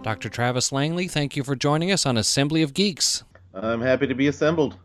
Dr. Travis Langley, thank you for joining us on Assembly of Geeks. I'm happy to be assembled.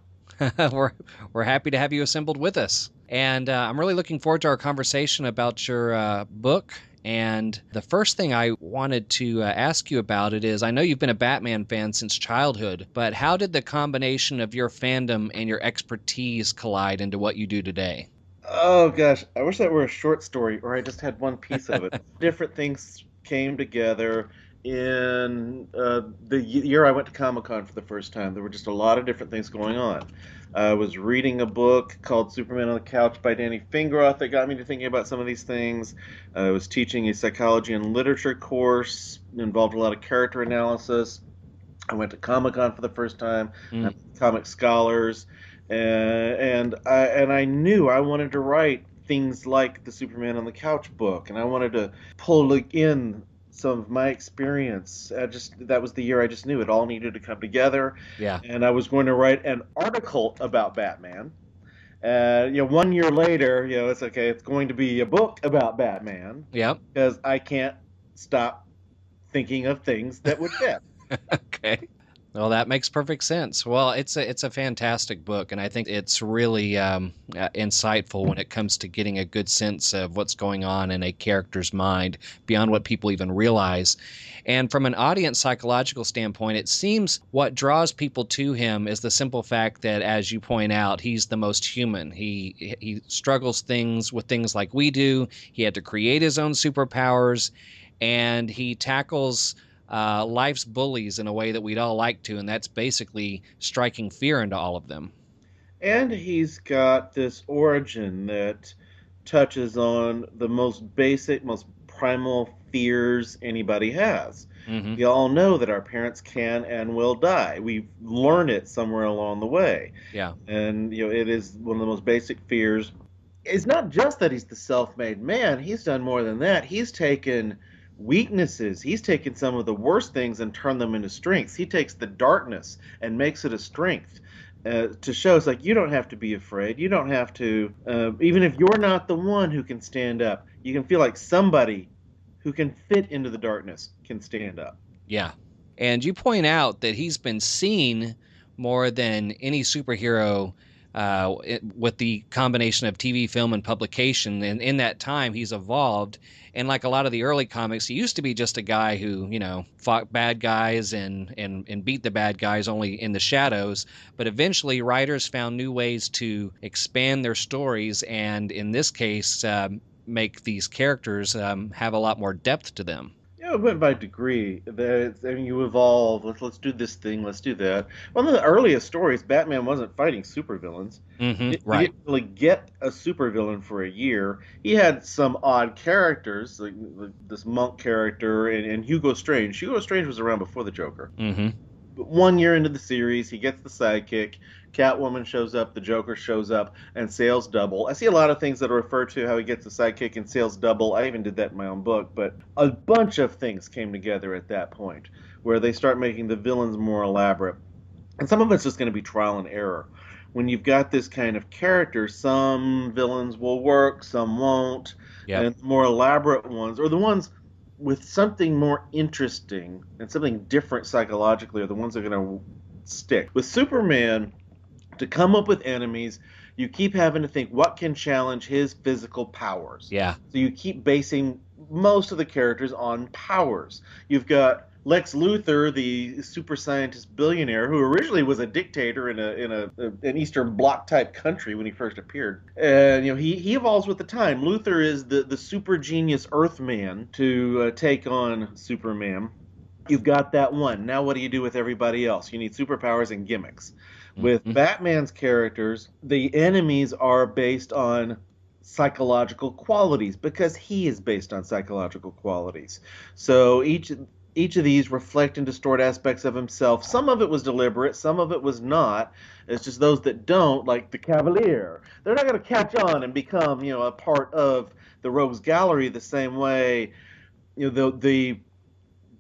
we're, we're happy to have you assembled with us. And I'm really looking forward to our conversation about your book. And the first thing I wanted to ask you about it is, I know you've been a Batman fan since childhood, but how did the combination of your fandom and your expertise collide into what you do today? Oh gosh, I wish that were a short story or I just had one piece of it. Different things came together in the year I went to Comic-Con for the first time. There were just a lot of different things going on. I was reading a book called Superman on the Couch by Danny Fingeroth that got me to thinking about some of these things. I was teaching a psychology and literature course, involved a lot of character analysis. I went to Comic Con for the first time. I Mm, met comic scholars, and I knew I wanted to write things like the Superman on the Couch book, and I wanted to pull in some of my experience. I just that was the year I just knew it all needed to come together, yeah. and I was going to write an article about Batman. One year later, it's okay. It's going to be a book about Batman Yep. because I can't stop thinking of things that would fit. Okay. Well, that makes perfect sense. Well, it's a fantastic book, and I think it's really insightful when it comes to getting a good sense of what's going on in a character's mind beyond what people even realize. And from an audience psychological standpoint, it seems what draws people to him is the simple fact that, as you point out, he's the most human. He struggles things with things like we do. He had to create his own superpowers, and he tackles life's bullies in a way that we'd all like to, and that's basically striking fear into all of them. And he's got this origin that touches on the most basic, most primal fears anybody has. Hmm. We all know that our parents can and will die. We learn it somewhere along the way. Yeah. And it is one of the most basic fears. It's not just that he's the self-made man, he's done more than that. He's taken weaknesses. He's taken some of the worst things and turned them into strengths. He takes the darkness and makes it a strength. To show it's like you don't have to be afraid. You don't have to, even if you're not the one who can stand up, you can feel like somebody who can fit into the darkness can stand up. Yeah. And you point out that he's been seen more than any superhero with the combination of TV, film, and publication. And in that time, he's evolved. And like a lot of the early comics, he used to be just a guy who, fought bad guys and beat the bad guys only in the shadows. But eventually, writers found new ways to expand their stories. And in this case, make these characters have a lot more depth to them. Yeah, it went by degree. You evolve. Let's do this thing. Let's do that. One of the earliest stories, Batman wasn't fighting supervillains. You Right. didn't really get a supervillain for a year. He had some odd characters, like this monk character and Hugo Strange. Hugo Strange was around before the Joker. Hmm. But 1 year into the series, he gets the sidekick. Catwoman shows up, the Joker shows up, and sales double. I see a lot of things that refer to how he gets the sidekick and sales double. I even did that in my own book, but a bunch of things came together at that point where they start making the villains more elaborate. And some of it's just going to be trial and error. When you've got this kind of character, some villains will work, some won't, Yep. and the more elaborate ones, or the ones with something more interesting and something different psychologically, are the ones that are going to stick. With Superman, to come up with enemies, you keep having to think what can challenge his physical powers. Yeah. So you keep basing most of the characters on powers. You've got Lex Luthor, the super scientist billionaire, who originally was a dictator in an Eastern Bloc type country when he first appeared, and he evolves with the time. Luthor is the super genius Earthman to take on Superman. You've got that one. Now, what do you do with everybody else? You need superpowers and gimmicks. With Hmm. Batman's characters, the enemies are based on psychological qualities because he is based on psychological qualities. So each of these reflect and distort aspects of himself. Some of it was deliberate, some of it was not. It's just those that don't, like the Cavalier, they're not going to catch on and become, a part of the Rogues Gallery the same way, the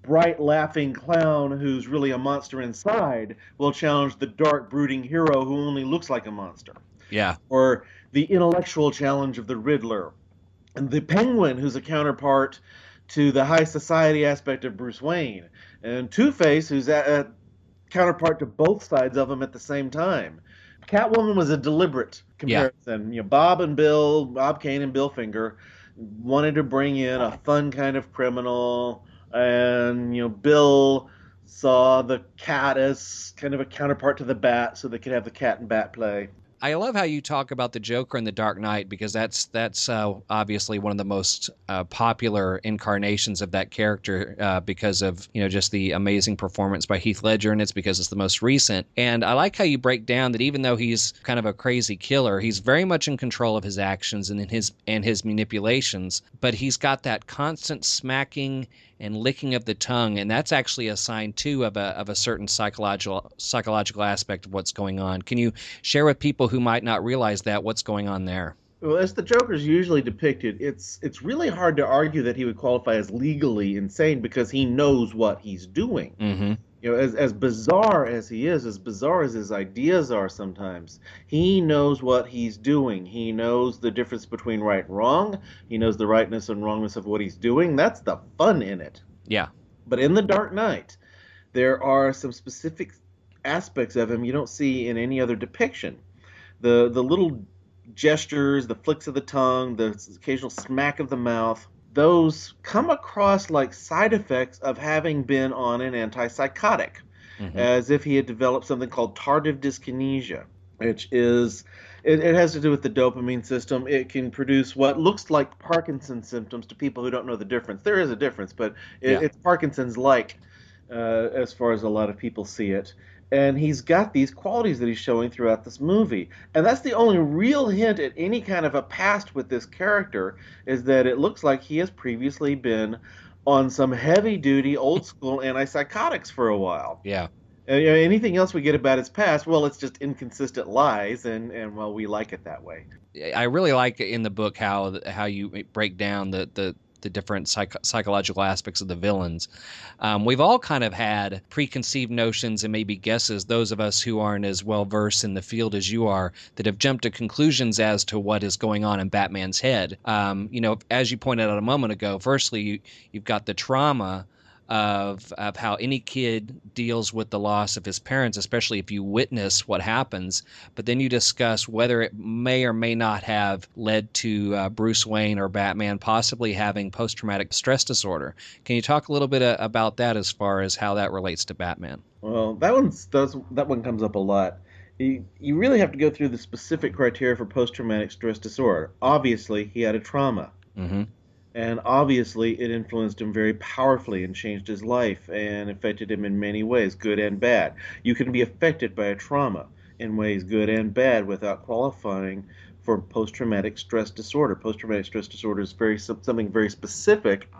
bright laughing clown who's really a monster inside will challenge the dark brooding hero who only looks like a monster, Yeah. or the intellectual challenge of the Riddler, and the Penguin who's a counterpart to the high society aspect of Bruce Wayne, and Two-Face, who's a counterpart to both sides of him at the same time. Catwoman was a deliberate Yeah. comparison. Bob Kane and Bill Finger wanted to bring in a fun kind of criminal, and Bill saw the cat as kind of a counterpart to the bat, so they could have the cat and bat play. I love how you talk about the Joker in the Dark Knight because that's obviously one of the most popular incarnations of that character because of just the amazing performance by Heath Ledger, and it's because it's the most recent. And I like how you break down that even though he's kind of a crazy killer, he's very much in control of his actions and his manipulations. But he's got that constant smacking and licking of the tongue, and that's actually a sign too of a certain psychological aspect of what's going on. Can you share with people who might not realize that what's going on there? Well, as the Joker's usually depicted, it's really hard to argue that he would qualify as legally insane because he knows what he's doing. Mm-hmm. As bizarre as he is, as bizarre as his ideas are sometimes, he knows what he's doing. He knows the difference between right and wrong. He knows the rightness and wrongness of what he's doing. That's the fun in it. Yeah. But in The Dark Knight, there are some specific aspects of him you don't see in any other depiction. The little gestures, the flicks of the tongue, the occasional smack of the mouth, those come across like side effects of having been on an antipsychotic, as if he had developed something called tardive dyskinesia, which is, it has to do with the dopamine system. It can produce what looks like Parkinson's symptoms to people who don't know the difference. There is a difference, but it's Parkinson's-like as far as a lot of people see it. And he's got these qualities that he's showing throughout this movie. And that's the only real hint at any kind of a past with this character, is that it looks like he has previously been on some heavy-duty, old-school antipsychotics for a while. Yeah. Anything else we get about his past, well, it's just inconsistent lies, and well, we like it that way. I really like in the book how you break down the different psychological aspects of the villains. We've all kind of had preconceived notions and maybe guesses, those of us who aren't as well versed in the field as you are, that have jumped to conclusions as to what is going on in Batman's head. As you pointed out a moment ago, firstly, you've got the trauma of how any kid deals with the loss of his parents, especially if you witness what happens. But then you discuss whether it may or may not have led to Bruce Wayne or Batman possibly having post-traumatic stress disorder. Can you talk a little bit about that as far as how that relates to Batman? Well, that one comes up a lot. You really have to go through the specific criteria for post-traumatic stress disorder. Obviously, he had a trauma. Mm-hmm. And obviously, it influenced him very powerfully and changed his life and affected him in many ways, good and bad. You can be affected by a trauma in ways good and bad without qualifying for post-traumatic stress disorder. Post-traumatic stress disorder is something very specific.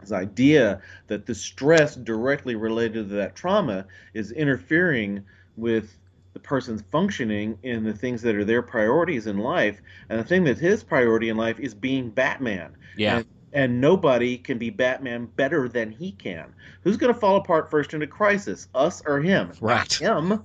This idea that the stress directly related to that trauma is interfering with the person's functioning in the things that are their priorities in life, and the thing that's his priority in life is being Batman. Yeah. And nobody can be Batman better than he can. Who's going to fall apart first in a crisis, us or him? Right. Not him.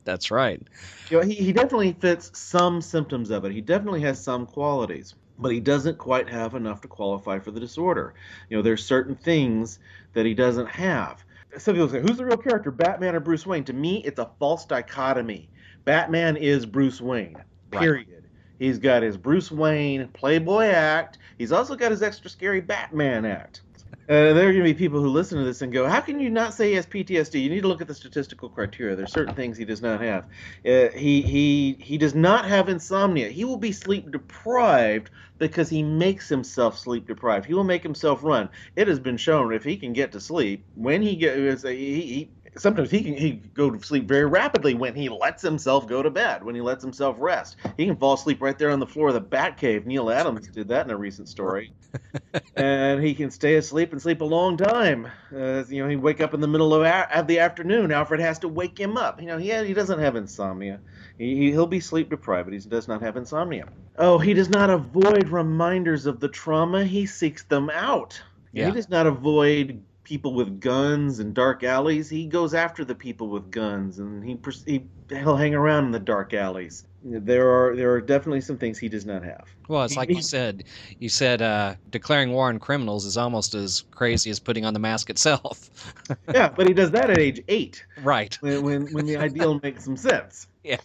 That's right. He definitely fits some symptoms of it. He definitely has some qualities, but he doesn't quite have enough to qualify for the disorder. There's certain things that he doesn't have. Some people say, who's the real character, Batman or Bruce Wayne? To me, it's a false dichotomy. Batman is Bruce Wayne, period. Right. He's got his Bruce Wayne Playboy act. He's also got his extra scary Batman act. There are going to be people who listen to this and go, how can you not say he has PTSD? You need to look at the statistical criteria. There's certain things he does not have. He does not have insomnia. He will be sleep deprived because he makes himself sleep deprived. He will make himself run. It has been shown if he can get to sleep, when he gets, sometimes he can go to sleep very rapidly when he lets himself go to bed, when he lets himself rest. He can fall asleep right there on the floor of the Batcave. Neil Adams did that in a recent story. And he can stay asleep and sleep a long time. He wake up in the middle of the afternoon. Alfred has to wake him up. He doesn't have insomnia. He'll be sleep deprived, but he does not have insomnia. Oh, he does not avoid reminders of the trauma. He seeks them out. Yeah. He does not avoid people with guns and dark alleys, he goes after the people with guns, and he'll hang around in the dark alleys. There are definitely some things he does not have. Well, it's He, like you he, said. You said declaring war on criminals is almost as crazy as putting on the mask itself. yeah, but he does that at age 8, Right. when the ideal makes some sense. Yeah.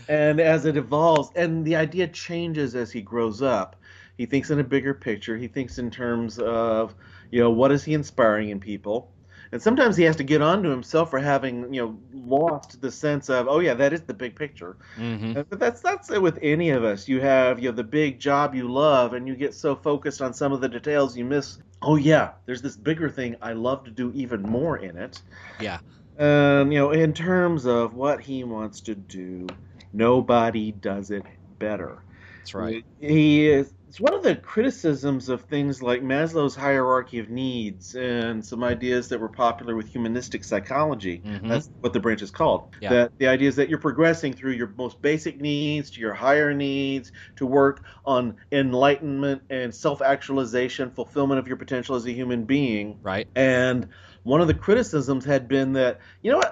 And as it evolves, and the idea changes as he grows up, he thinks in a bigger picture. He thinks in terms of, what is he inspiring in people? And sometimes he has to get onto himself for having, lost the sense of, oh yeah, that is the big picture. Hmm. But that's it with any of us. You have, the big job you love, and you get so focused on some of the details you miss. Oh yeah, there's this bigger thing I love to do even more in it. Yeah, In terms of what he wants to do, nobody does it better. that's right. It's one of the criticisms of things like Maslow's hierarchy of needs and some ideas that were popular with humanistic psychology. Hmm. That's what the branch is called. Yeah. That the idea is that you're progressing through your most basic needs to your higher needs to work on enlightenment and self-actualization, fulfillment of your potential as a human being. Right. And one of the criticisms had been that,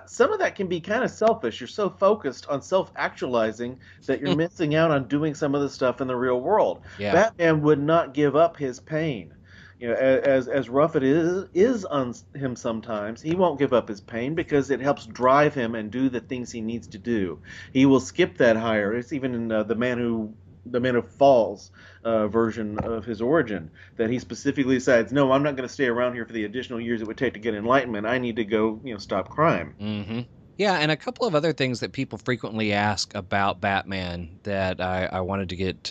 some of that can be kind of selfish. You're so focused on self actualizing that you're missing out on doing some of the stuff in the real world. Yeah. Batman would not give up his pain. As rough it is on him sometimes, he won't give up his pain because it helps drive him and do the things he needs to do. He will skip that higher. It's even in the Man Who Falls version of his origin, that he specifically decides, no, I'm not going to stay around here for the additional years it would take to get enlightenment. I need to go, stop crime. Hmm. Yeah, and a couple of other things that people frequently ask about Batman that I wanted to get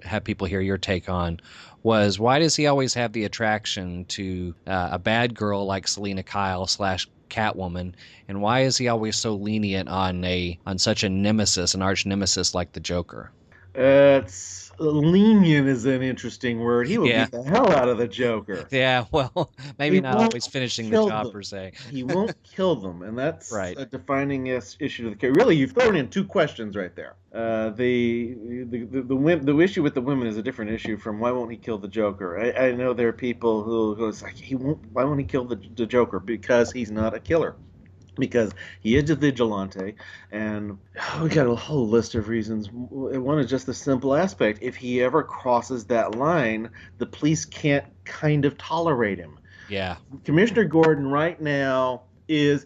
have people hear your take on was why does he always have the attraction to a bad girl like Selena Kyle slash Catwoman, and why is he always so lenient on such a nemesis, an arch nemesis like the Joker? It's lenient is an interesting word. He will Yeah, beat the hell out of the Joker. yeah. Well, maybe He not won't always finishing the kill job them. per se. He won't kill them, and that's Right. a defining issue to the character. Really, you've thrown in two questions right there. The issue with the women is a different issue from why won't he kill the Joker. I know there are people who it's like he won't. Why won't he kill the Joker? Because he's not a killer. Because he is a vigilante, and we got a whole list of reasons. One is just the simple aspect. If he ever crosses that line, the police can't kind of tolerate him. Yeah. Commissioner Gordon right now is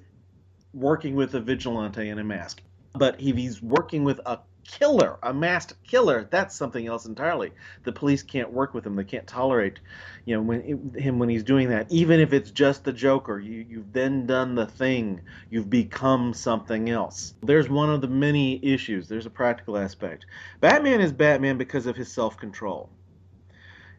working with a vigilante in a mask. But if he's working with a killer, a masked killer, that's something else entirely. The police can't work with him. They can't tolerate, when he's doing that. Even if it's just the Joker, you've then done the thing. You've become something else. There's one of the many issues. There's a practical aspect. Batman is Batman because of his self-control.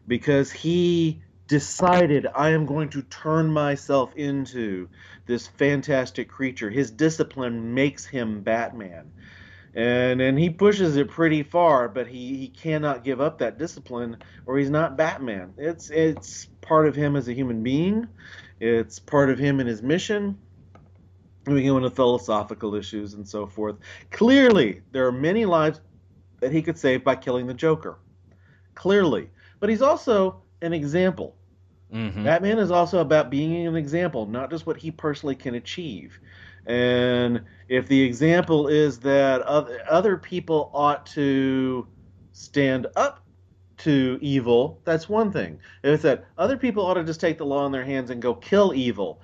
Because he decided, I am going to turn myself into this fantastic creature. His discipline makes him Batman. And he pushes it pretty far, but he cannot give up that discipline or he's not Batman. It's part of him as a human being. It's part of him in his mission. We go into philosophical issues and so forth. Clearly, there are many lives that he could save by killing the Joker. Clearly. But he's also an example. Hmm. Batman is also about being an example, not just what he personally can achieve. And if the example is that other people ought to stand up to evil, that's one thing. If it's that other people ought to just take the law in their hands and go kill evil,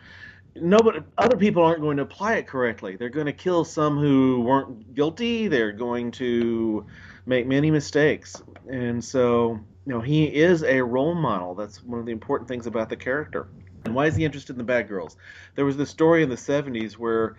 other people aren't going to apply it correctly. They're going to kill some who weren't guilty. They're going to make many mistakes. And so, he is a role model. That's one of the important things about the character. And why is he interested in the bad girls? There was this story in the 70s where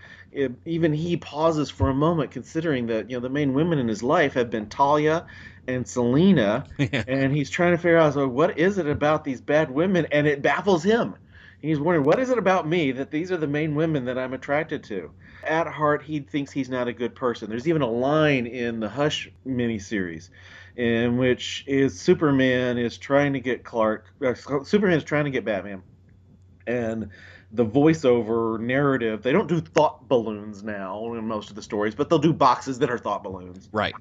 even he pauses for a moment, considering that the main women in his life have been Talia and Selena, Yeah. and he's trying to figure out, so what is it about these bad women? And it baffles him. He's wondering, what is it about me that these are the main women that I'm attracted to? At heart, he thinks he's not a good person. There's even a line in the Hush miniseries in which Superman is trying to get Superman is trying to get Batman. And the voiceover narrative, they don't do thought balloons now in most of the stories, but they'll do boxes that are thought balloons. Right.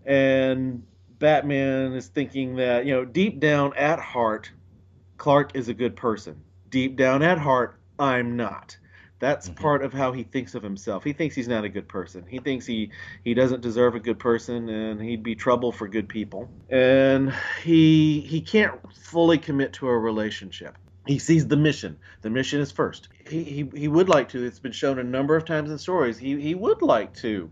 And Batman is thinking that, deep down at heart, Clark is a good person. Deep down at heart, I'm not. That's Hmm. part of how he thinks of himself. He thinks he's not a good person. He thinks he doesn't deserve a good person, and he'd be trouble for good people. And he can't fully commit to a relationship. He sees the mission. The mission is first. He would like to. It's been shown a number of times in stories. He would like to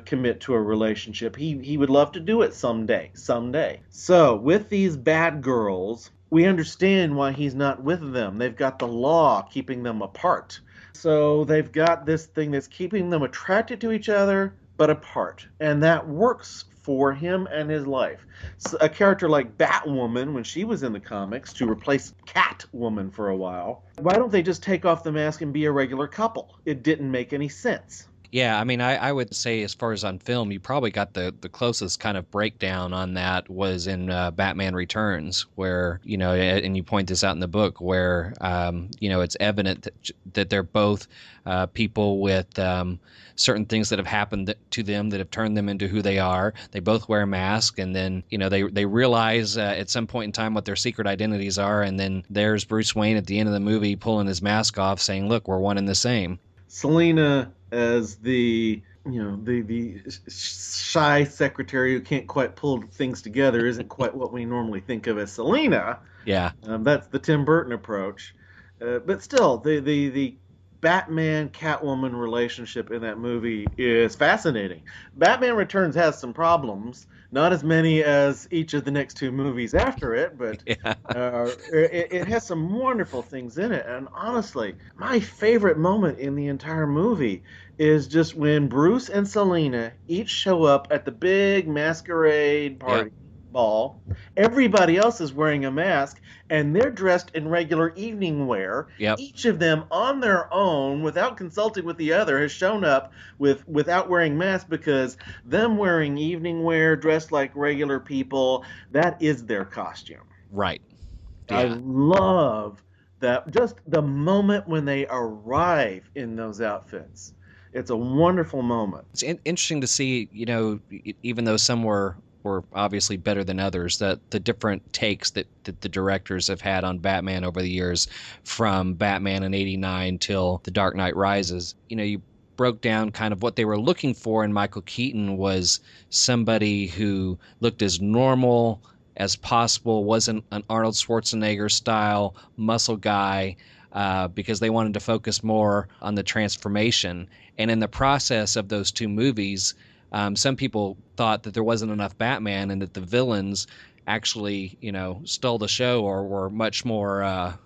commit to a relationship. He would love to do it someday. Someday. So with these bad girls, we understand why he's not with them. They've got the law keeping them apart. So they've got this thing that's keeping them attracted to each other but apart. And that works for him and his life. So a character like Batwoman, when she was in the comics, to replace Catwoman for a while, why don't they just take off the mask and be a regular couple? It didn't make any sense. Yeah, I mean, I would say as far as on film, you probably got the closest kind of breakdown on that was in Batman Returns, where, and you point this out in the book, where, it's evident that they're both people with certain things that have happened to them that have turned them into who they are. They both wear a mask, and then, they realize at some point in time what their secret identities are, and then there's Bruce Wayne at the end of the movie pulling his mask off saying, look, we're one and the same. Selena as the shy secretary who can't quite pull things together isn't quite what we normally think of as Selena. Yeah. That's the Tim Burton approach. But still, the Batman Catwoman relationship in that movie is fascinating. Batman Returns has some problems, not as many as each of the next two movies after it, but Yeah. it has some wonderful things in it. And honestly, my favorite moment in the entire movie is just when Bruce and Selena each show up at the big masquerade Yep. party ball. Everybody else is wearing a mask, and they're dressed in regular evening wear. Yep. Each of them, on their own, without consulting with the other, has shown up without wearing masks because them wearing evening wear, dressed like regular people, that is their costume. Right. I Yeah. love that. Just the moment when they arrive in those outfits, it's a wonderful moment. It's interesting to see, even though some were obviously better than others, that the different takes that the directors have had on Batman over the years, from Batman in '89 till The Dark Knight Rises. You broke down kind of what they were looking for in Michael Keaton was somebody who looked as normal as possible, wasn't an Arnold Schwarzenegger style muscle guy, because they wanted to focus more on the transformation. And in the process of those two movies, some people thought that there wasn't enough Batman and that the villains actually, stole the show or were much more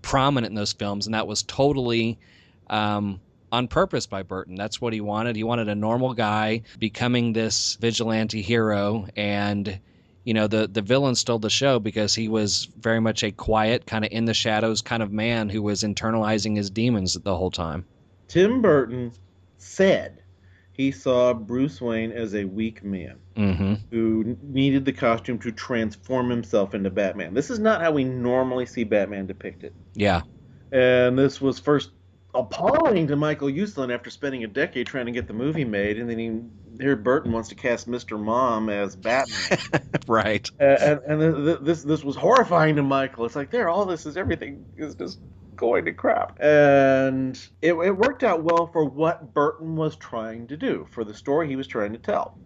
prominent in those films. And that was totally on purpose by Burton. That's what he wanted. He wanted a normal guy becoming this vigilante hero. And, the villain stole the show because he was very much a quiet, kind of in the shadows kind of man who was internalizing his demons the whole time. Tim Burton said he saw Bruce Wayne as a weak man Mm-hmm. who needed the costume to transform himself into Batman. This is not how we normally see Batman depicted. Yeah. And this was first appalling to Michael Uslan after spending a decade trying to get the movie made, and then here Burton wants to cast Mr. Mom as Batman. Right. And this was horrifying to Michael. It's like, everything is just going to crap. And it worked out well for what Burton was trying to do, for the story he was trying to tell.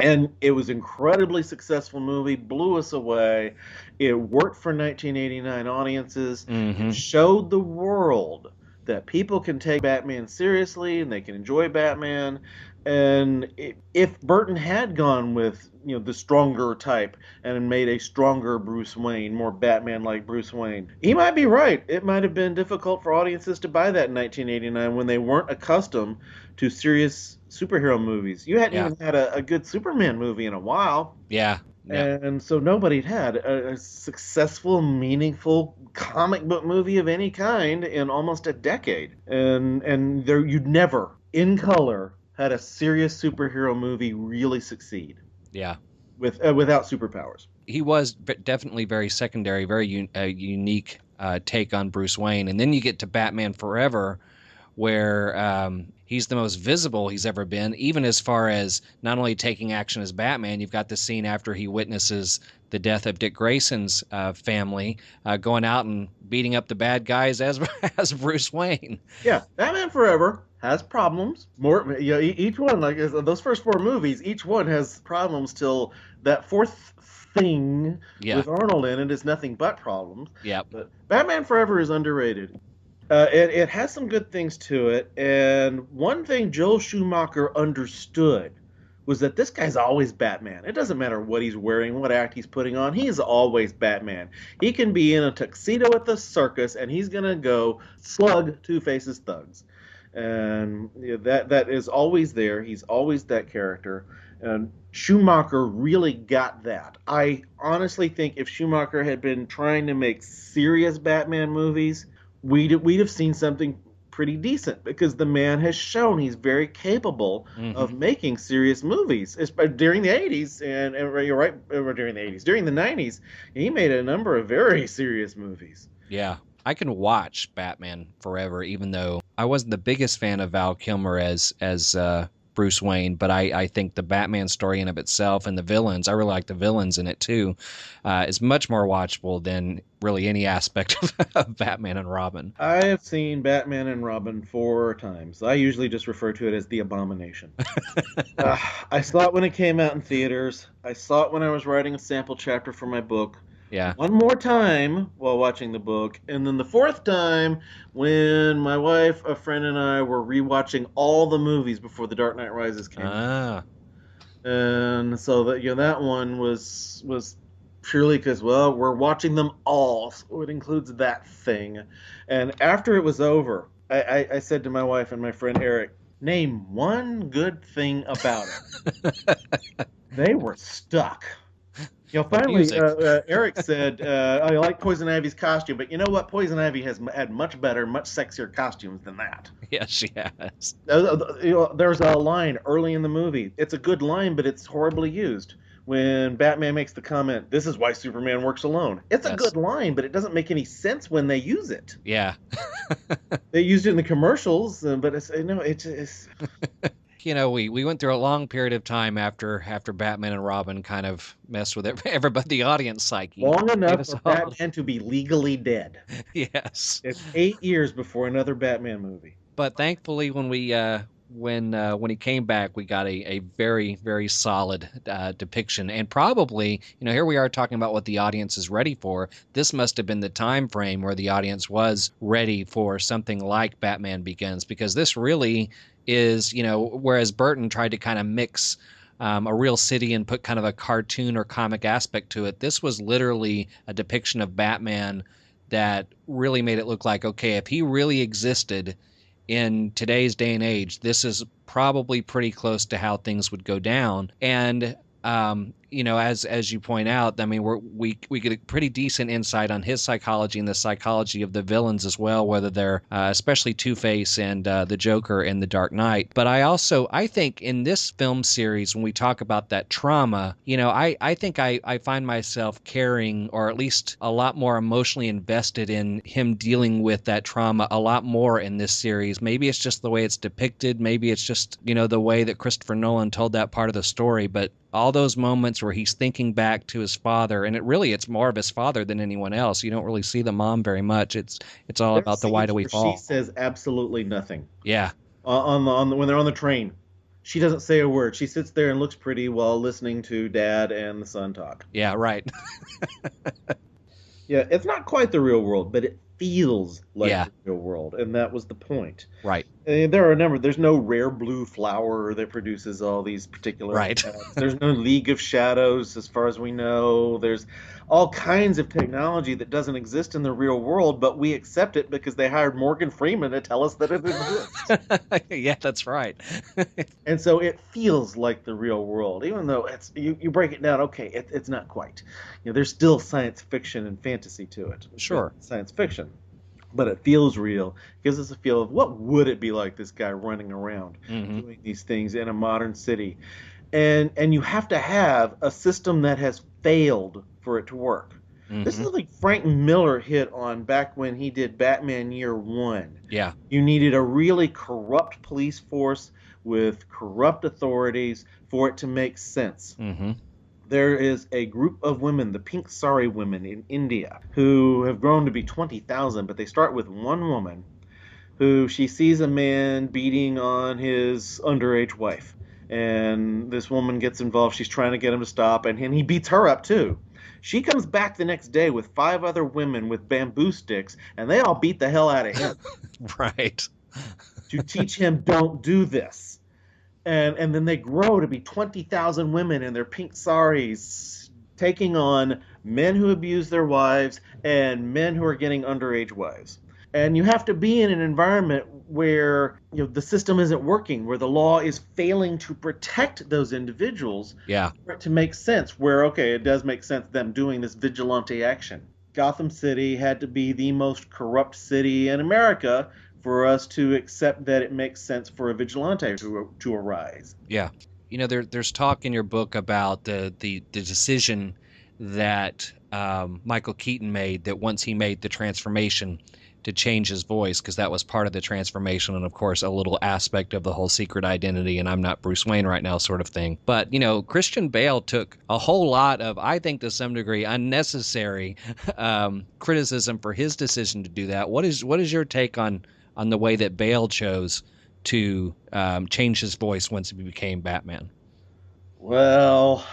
And it was an incredibly successful movie, blew us away. It worked for 1989 audiences. Mm-hmm. It showed the world that people can take Batman seriously and they can enjoy Batman. And if Burton had gone with the stronger type and made a stronger Bruce Wayne, more Batman-like Bruce Wayne, he might be right. It might have been difficult for audiences to buy that in 1989 when they weren't accustomed to serious superhero movies. You hadn't Yeah. even had a good Superman movie in a while. Yeah. Yeah. And so nobody had a successful, meaningful comic book movie of any kind in almost a decade. And there you'd never, in color, had a serious superhero movie really succeed Yeah. without superpowers. He was definitely very secondary, very unique take on Bruce Wayne. And then you get to Batman Forever, where he's the most visible he's ever been, even as far as not only taking action as Batman. You've got the scene after he witnesses the death of Dick Grayson's family, going out and beating up the bad guys as as Bruce Wayne. Yeah, Batman Forever has problems. More, each one, like those first four movies, each one has problems till that fourth thing Yeah, with Arnold in it is nothing but problems. yeah. But Batman Forever is underrated. It has some good things to it, and one thing Joel Schumacher understood was that this guy's always Batman. It doesn't matter what he's wearing, what act he's putting on, he's always Batman. He can be in a tuxedo at the circus, and he's gonna go slug Two-Face's thugs, and that is always there. He's always that character, and Schumacher really got that. I honestly think if Schumacher had been trying to make serious Batman movies, we'd have seen something pretty decent, because the man has shown he's very capable of making serious movies. During the 80s, and you're right, during the 80s, during the 90s, he made a number of very serious movies. Yeah, I can watch Batman Forever, even though I wasn't the biggest fan of Val Kilmer as Bruce Wayne, but I think the Batman story in of itself and the villains, I really like the villains in it too, is much more watchable than really any aspect of Batman and Robin. I have seen Batman and Robin 4 times. I usually just refer to it as the Abomination. I saw it when it came out in theaters. I saw it when I was writing a sample chapter for my book. Yeah. One more time while watching the book, and then the fourth time when my wife, a friend, and I were rewatching all the movies before The Dark Knight Rises came out. And so that one was purely because, well, we're watching them all, so it includes that thing. And after it was over, I said to my wife and my friend Eric, name one good thing about it. They were stuck. Finally, Eric said, I like Poison Ivy's costume, but you know what? Poison Ivy has had much better, much sexier costumes than that. Yes, she has. There's a line early in the movie. It's a good line, but it's horribly used. When Batman makes the comment, "This is why Superman works alone." It's a good line, but it doesn't make any sense when they use it. Yeah. They used it in the commercials, but it's we went through a long period of time after Batman and Robin kind of messed with everybody, the audience psyche. Long enough for Batman to be legally dead. Yes. It's 8 years before another Batman movie. But thankfully, when he came back, we got a very, very solid depiction. And probably, here we are talking about what the audience is ready for. This must have been the time frame where the audience was ready for something like Batman Begins, because this really is, whereas Burton tried to kind of mix a real city and put kind of a cartoon or comic aspect to it, this was literally a depiction of Batman that really made it look like, okay, if he really existed in today's day and age, this is probably pretty close to how things would go down. And as you point out, I mean, we get a pretty decent insight on his psychology and the psychology of the villains as well, whether they're especially Two-Face and the Joker in The Dark Knight. But I think in this film series, when we talk about that trauma, I think I find myself caring, or at least a lot more emotionally invested in him dealing with that trauma a lot more in this series. Maybe it's just the way it's depicted. Maybe it's just, the way that Christopher Nolan told that part of the story. But all those moments where he's thinking back to his father, and it's more of his father than anyone else. You don't really see the mom very much. It's all about the why do we fall. She says absolutely nothing. Yeah. When they're on the train, she doesn't say a word. She sits there and looks pretty while listening to Dad and the son talk. Yeah, right. Yeah, it's not quite the real world, but it feels like the real world, and that was the point. Right. There's no rare blue flower that produces all these particular effects. There's no League of Shadows, as far as we know. There's all kinds of technology that doesn't exist in the real world, but we accept it because they hired Morgan Freeman to tell us that it exists. Yeah, that's right. And so it feels like the real world, even though it's you break it down. Okay, it's not quite. There's still science fiction and fantasy to it. Sure, science fiction, but it feels real. It gives us a feel of what would it be like, this guy running around doing these things in a modern city, and you have to have a system that has failed for it to work. This is Hmm. something Frank Miller hit on back when he did Batman Year One. Yeah. You needed a really corrupt police force with corrupt authorities for it to make sense. Hmm. There is a group of women, the Pink Sari women in India, who have grown to be 20,000, but they start with one woman who she sees a man beating on his underage wife. And this woman gets involved. She's trying to get him to stop, and he beats her up too. She comes back the next day with five other women with bamboo sticks, and they all beat the hell out of him Right. to teach him don't do this. And then they grow to be 20,000 women in their pink saris taking on men who abuse their wives and men who are getting underage wives. And you have to be in an environment where the system isn't working, where the law is failing to protect those individuals Yeah. for it to make sense. Where, okay, it does make sense them doing this vigilante action. Gotham City had to be the most corrupt city in America for us to accept that it makes sense for a vigilante to arise. Yeah. There's talk in your book about the decision that Michael Keaton made, that once he made the transformation to change his voice, because that was part of the transformation, and of course a little aspect of the whole secret identity and I'm not Bruce Wayne right now sort of thing. But Christian Bale took a whole lot of, I think to some degree, unnecessary criticism for his decision to do that. What is your take on the way that Bale chose to change his voice once he became Batman? Well,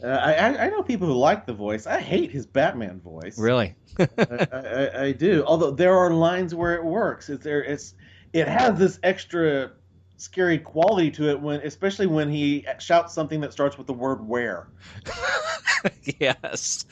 I know people who like the voice. I hate his Batman voice. Really? I do. Although there are lines where it works. It has this extra scary quality to it especially when he shouts something that starts with the word where. Yes.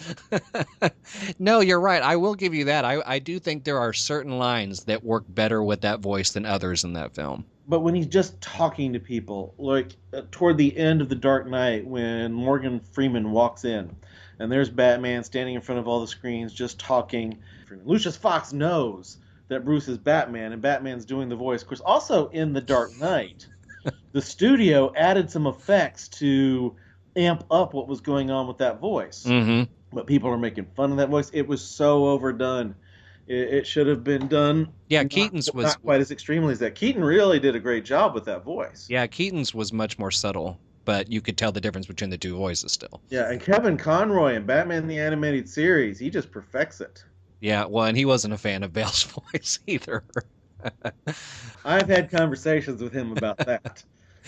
No, you're right. I will give you that. I do think there are certain lines that work better with that voice than others in that film. But when he's just talking to people, like toward the end of The Dark Knight, when Morgan Freeman walks in, and there's Batman standing in front of all the screens just talking. Lucius Fox knows that Bruce is Batman, and Batman's doing the voice. Of course, also in The Dark Knight, the studio added some effects to amp up what was going on with that voice. Hmm. But people are making fun of that voice. It was so overdone. It should have been done Yeah, not quite as extremely as that. Keaton really did a great job with that voice. Keaton's was much more subtle, but you could tell the difference between the two voices still. Yeah, and Kevin Conroy in Batman the Animated Series, he just perfects it. Yeah, well, and he wasn't a fan of Bale's voice either. I've had conversations with him about that.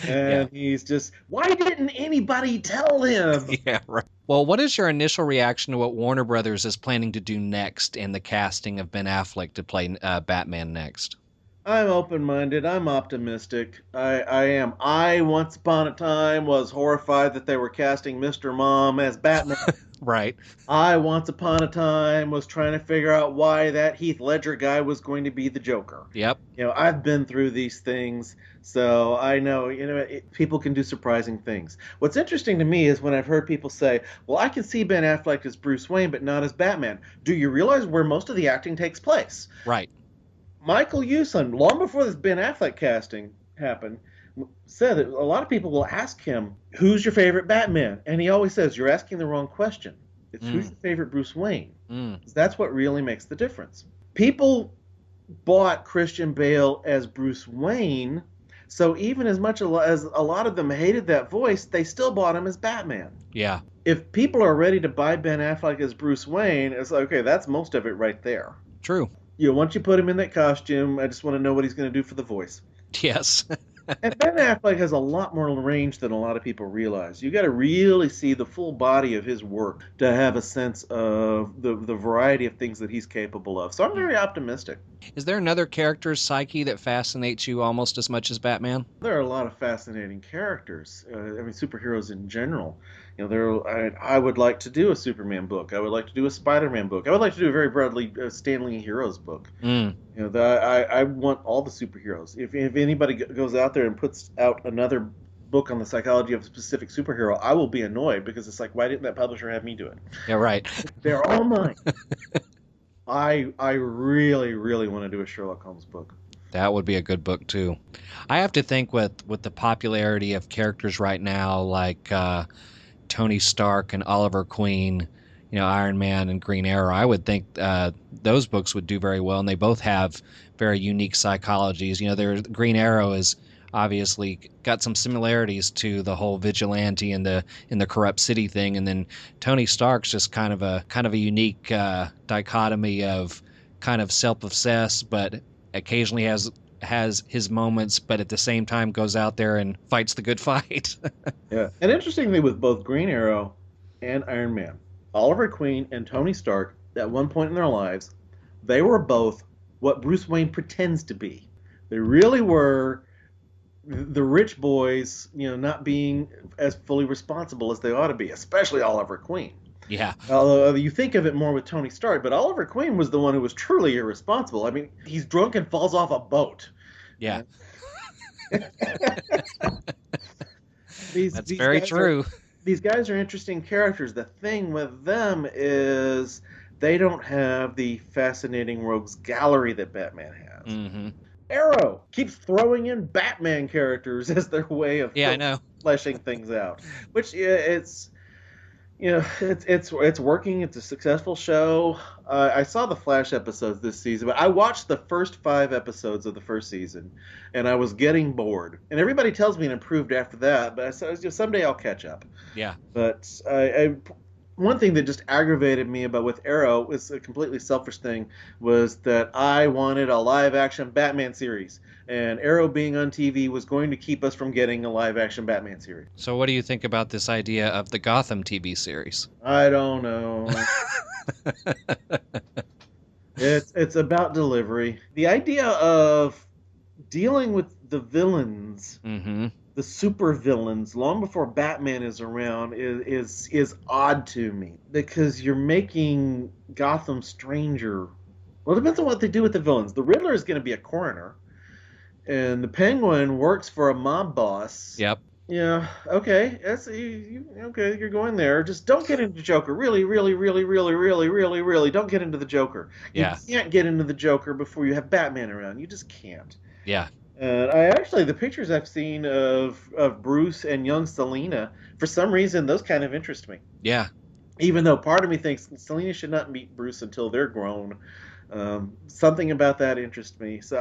Yeah. And he's just, why didn't anybody tell him? Yeah, right. Well, what is your initial reaction to what Warner Brothers is planning to do next in the casting of Ben Affleck to play Batman next? I'm open-minded. I'm optimistic. I am. I, once upon a time, was horrified that they were casting Mr. Mom as Batman. Right. I, once upon a time, was trying to figure out why that Heath Ledger guy was going to be the Joker. Yep. I've been through these things, so I know, people can do surprising things. What's interesting to me is when I've heard people say, well, I can see Ben Affleck as Bruce Wayne, but not as Batman. Do you realize where most of the acting takes place? Right. Michael Uslan, long before this Ben Affleck casting happened, said that a lot of people will ask him, who's your favorite Batman? And he always says, you're asking the wrong question. It's who's your favorite Bruce Wayne? That's what really makes the difference. People bought Christian Bale as Bruce Wayne, so even as much as a lot of them hated that voice, they still bought him as Batman. Yeah. If people are ready to buy Ben Affleck as Bruce Wayne, it's like, okay, that's most of it right there. True. Once you put him in that costume, I just want to know what he's going to do for the voice. Yes. And Ben Affleck has a lot more range than a lot of people realize. You got to really see the full body of his work to have a sense of the variety of things that he's capable of. So I'm very optimistic. Is there another character's psyche that fascinates you almost as much as Batman? There are a lot of fascinating characters. Superheroes in general. I would like to do a Superman book. I would like to do a Spider-Man book. I would like to do a very broadly Stan Lee Heroes book. I want all the superheroes. If anybody goes out there and puts out another book on the psychology of a specific superhero, I will be annoyed because it's like, why didn't that publisher have me do it? Yeah, right. They're all mine. I really, really want to do a Sherlock Holmes book. That would be a good book too. I have to think with the popularity of characters right now, like Tony Stark and Oliver Queen, Iron Man and Green Arrow. I would think those books would do very well, and they both have very unique psychologies. Green Arrow is obviously got some similarities to the whole vigilante and the corrupt city thing, and then Tony Stark's just kind of a unique dichotomy of kind of self-obsessed, but occasionally has his moments, but at the same time goes out there and fights the good fight. Yeah. And interestingly, with both Green Arrow and Iron Man, Oliver Queen and Tony Stark, at one point in their lives, they were both what Bruce Wayne pretends to be. They really were the rich boys, not being as fully responsible as they ought to be, especially Oliver Queen. Yeah. Although you think of it more with Tony Stark, but Oliver Queen was the one who was truly irresponsible. I mean, he's drunk and falls off a boat. Yeah. That's These very guys true. these guys are interesting characters. The thing with them is they don't have the fascinating rogues gallery that Batman has. Mm-hmm. Arrow keeps throwing in Batman characters as their way of I know. fleshing things out, which it's it's working. It's a successful show. I saw the Flash episodes this season, but I watched the first 5 episodes of the first season, and I was getting bored. And everybody tells me it improved after that, but I said someday I'll catch up. Yeah. But one thing that just aggravated me about with Arrow was a completely selfish thing, was that I wanted a live action Batman series, and Arrow being on TV was going to keep us from getting a live action Batman series. So what do you think about this idea of the Gotham TV series? I don't know. It's about delivery. The idea of dealing with the villains, Mm-hmm. the super villains, long before Batman is around is odd to me, because you're making Gotham stranger. Well, it depends on what they do with the villains. The Riddler is going to be a coroner, and the Penguin works for a mob boss. Yep. Yeah, okay. Okay, you're going there. Just don't get into Joker. Really, really, really, really, really, really, really, don't get into the Joker. Yeah. You can't get into the Joker before you have Batman around. You just can't. Yeah. And the pictures I've seen of Bruce and young Selina, for some reason, those kind of interest me. Yeah. Even though part of me thinks Selina should not meet Bruce until they're grown. Something about that interests me. So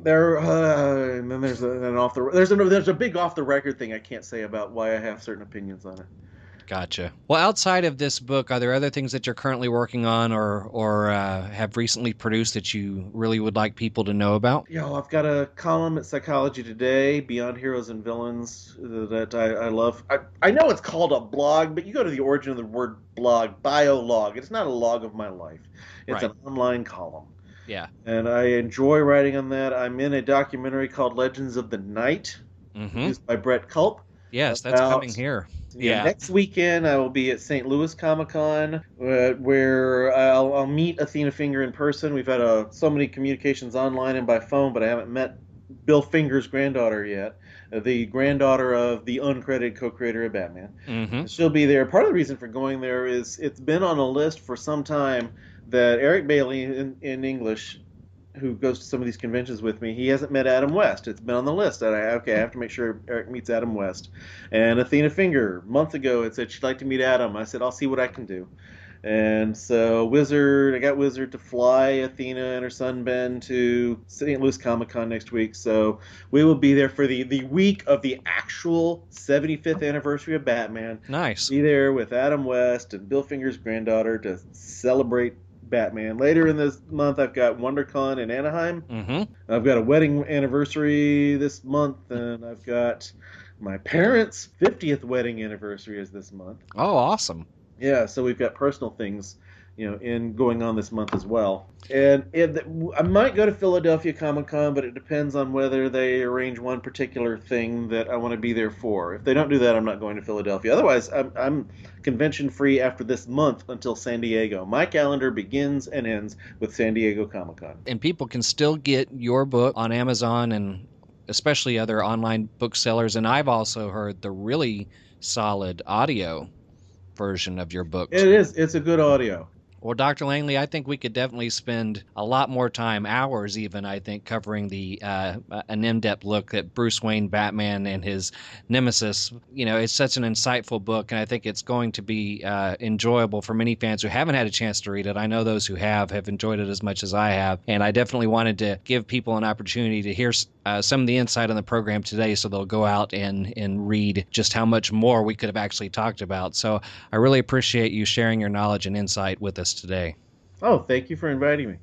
and then there's a big off the record thing I can't say about why I have certain opinions on it. Gotcha. Well, outside of this book, are there other things that you're currently working on or have recently produced that you really would like people to know about? I've got a column at Psychology Today, Beyond Heroes and Villains, that I love. I know it's called a blog, but you go to the origin of the word blog, biolog. It's not a log of my life. It's Right. an online column. Yeah. And I enjoy writing on that. I'm in a documentary called Legends of the Night, Mm-hmm. produced by Brett Culp. Yes, that's coming here. Yeah. Next weekend, I will be at St. Louis Comic-Con, where I'll meet Athena Finger in person. We've had so many communications online and by phone, but I haven't met Bill Finger's granddaughter yet, the granddaughter of the uncredited co-creator of Batman. Mm-hmm. She'll be there. Part of the reason for going there is it's been on a list for some time that Eric Bailey in English, who goes to some of these conventions with me, he hasn't met Adam West. It's been on the list. I have to make sure Eric meets Adam West. And Athena Finger, a month ago, had said she'd like to meet Adam. I said, I'll see what I can do. And so I got Wizard to fly Athena and her son Ben to St. Louis Comic-Con next week. So we will be there for the week of the actual 75th anniversary of Batman. Nice. Be there with Adam West and Bill Finger's granddaughter to celebrate Batman. Later in this month, I've got WonderCon in Anaheim. Mm-hmm. I've got a wedding anniversary this month, and I've got my parents' 50th wedding anniversary is this month. Oh, awesome. Yeah, so we've got personal things, in going on this month as well. And I might go to Philadelphia Comic-Con, but it depends on whether they arrange one particular thing that I want to be there for. If they don't do that, I'm not going to Philadelphia. Otherwise, I'm convention-free after this month until San Diego. My calendar begins and ends with San Diego Comic-Con. And people can still get your book on Amazon and especially other online booksellers. And I've also heard the really solid audio version of your book. It is. It's a good audio. Well, Dr. Langley, I think we could definitely spend a lot more time, hours even, I think, covering the an in-depth look at Bruce Wayne, Batman, and his nemesis. You know, it's such an insightful book, and I think it's going to be enjoyable for many fans who haven't had a chance to read it. I know those who have enjoyed it as much as I have, and I definitely wanted to give people an opportunity to hear some of the insight on the program today, so they'll go out and read just how much more we could have actually talked about. So I really appreciate you sharing your knowledge and insight with us today. Oh, thank you for inviting me.